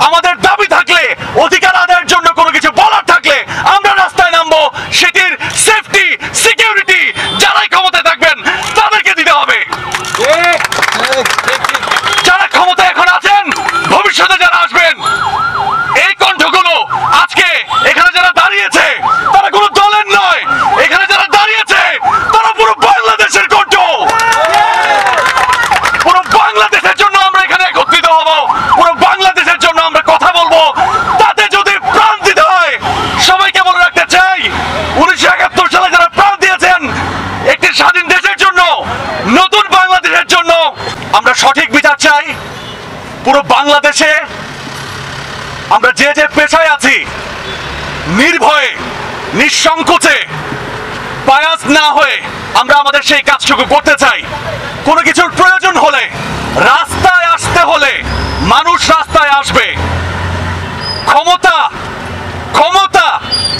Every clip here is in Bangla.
আমাদের দাবি থাকলে, অধিকার আদায়ের জন্য কোনো কিছু বলার থাকলে আমরা রাস্তায় নামবো। সেটির সেফটি, সিকিউরিটি যারাই ক্ষমতায় থাকবেন তাদেরকে দিতে হবে। যারা ক্ষমতায় এখন আছেন, ভবিষ্যতে যারা আসবেন, এই কণ্ঠগুলো আজকে এখানে যারা দাঁড়িয়েছে তারা কোনো দলের নয়, এখানে যারা দাঁড়িয়েছে তারা পুরো বাংলাদেশের কণ্ঠ। পুরো বাংলাদেশের জন্য আমরা এখানে একত্রিত হব, পুরো বাংলাদেশের জন্য আমরা কথা বলবো। তাতে যদি প্রাণ দিতে হয়, সবাইকে বলে রাখতে চাই 1971 সালে যারা প্রাণ দিয়েছেন একটি স্বাধীন দেশের জন্য, নতুন বাংলাদেশের জন্য, আমরা সঠিক বিচার চাই। পুরো বাংলাদেশে আমরা যে যে পেশায় আছি নির্ভয়ে, নিঃসংকোচে, বায়াস না হয়ে আমরা আমাদের সেই কাজটুকু করতে চাই। কোনো কিছুর প্রয়োজন হলে, রাস্তায় আসতে হলে মানুষ রাস্তায় আসবে। ক্ষমতা, ক্ষমতা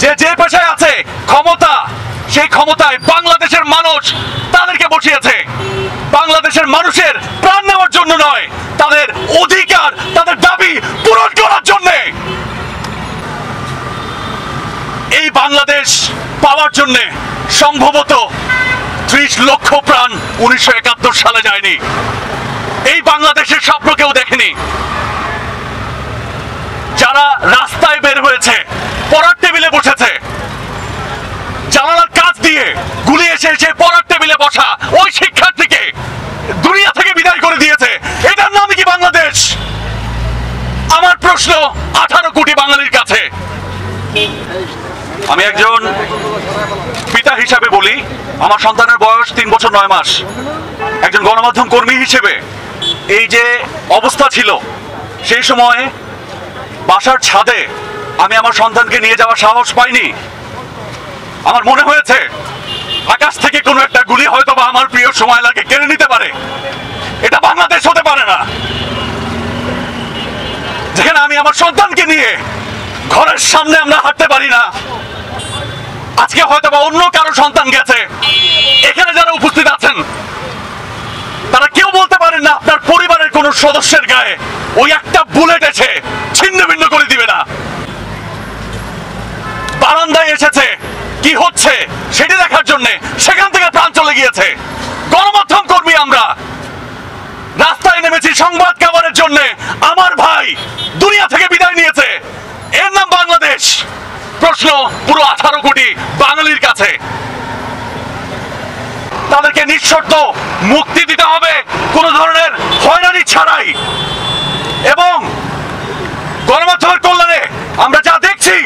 যে যে পেশায় আছে, ক্ষমতা, সেই ক্ষমতায় বাংলাদেশের মানুষ তাদেরকে বসিয়েছে। বাংলাদেশের মানুষের প্রাণ নেওয়ার জন্য নয়, তাদের অধিকার, তাদের দাবি পূরণ করার জন্য। এই বাংলাদেশ পাওয়ার জন্য সম্ভবত 30 লক্ষ প্রাণ 1971 সালে যায়নি। এই বাংলাদেশের স্বপ্ন কেউ দেখেনি। যারা রাস্তায় বের হয়েছে, পড়ার টেবিলে বসেছে, জানালার কাজ দিয়ে গুলি এসে এসে পড়ার টেবিলে বসা ওই শিক্ষার্থীকে দুনিয়া থেকে বিদায় করে দিয়েছে। এটার নাম কি বাংলাদেশ? আমার প্রশ্ন 18 কোটি বাঙালির কাছে। আমি একজন পিতা হিসাবে বলি, আমার সন্তানের বয়স 3 বছর 9 মাস। একজন গণমাধ্যম কর্মী হিসেবে এই যে অবস্থা ছিল, সেই সময় বাসার ছাদে আমি আমার সন্তানকে নিয়ে যাওয়ার সাহস পাইনি। আমার মনে হয়েছে আকাশ থেকে কোনো একটা গুলি হয়তো বা আমার প্রিয় সময় লাগে কেড়ে নিতে পারে। এটা বাংলাদেশ হতে পারে না, যেখানে আমি আমার সন্তানকে নিয়ে ঘরের সামনে আমরা হাঁটতে পারি না। আজকে হয়তো বা অন্য কারো সন্তান গেছে, এখানে যারা উপস্থিত আছেন তারা কেউ বলতে পারেন না আপনার পরিবারের কোন সদস্যের গায়ে ওই একটা বুলেট এসে ছিন্ন ভিন্ন করে দিবে না। বারান্দায় এসেছে কি হচ্ছে সেটি দেখার জন্য, সেখান থেকে প্রাণ চলে গিয়েছে। গণমাধ্যম কর্মী আমরা রাস্তায় নেমেছি সংবাদ কাভারের জন্য। আমার ভাই দুনিয়া থেকে বিদায় নিয়েছে, এর নাম বাংলাদেশ। প্রশ্ন পুরো 18 কোটি বাঙালির কাছে, তাদেরকে নিঃশর্ত মুক্তি দিতে হবে কোন ধরনের হয়রানি ছাড়াই। এবং গণমাধ্যমের কল্যাণে আমরা যা দেখছি,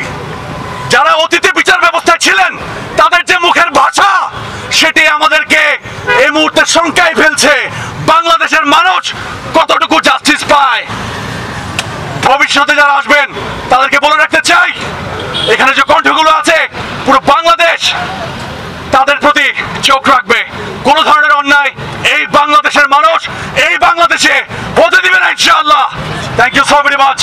যারা অতীতে বিচার ব্যবস্থায় ছিলেন তাদের যে মুখের ভাষা, সেটি আমাদেরকে এই মুহূর্তে শঙ্কায় ফেলছে বাংলাদেশের মানুষ কতটুকু জাস্টিস পায়। ভবিষ্যতে যারা আসবেন তাদেরকে বলে রাখতে চাই, এখানে যে কণ্ঠগুলো আছে পুরো বাংলাদেশ তাদের প্রতি চোখ রাখবে। কোন ধরনের অন্যায় এই বাংলাদেশের মানুষ এই বাংলাদেশে হতে দিবে না ইনশাআল্লাহ। Thank you so very much.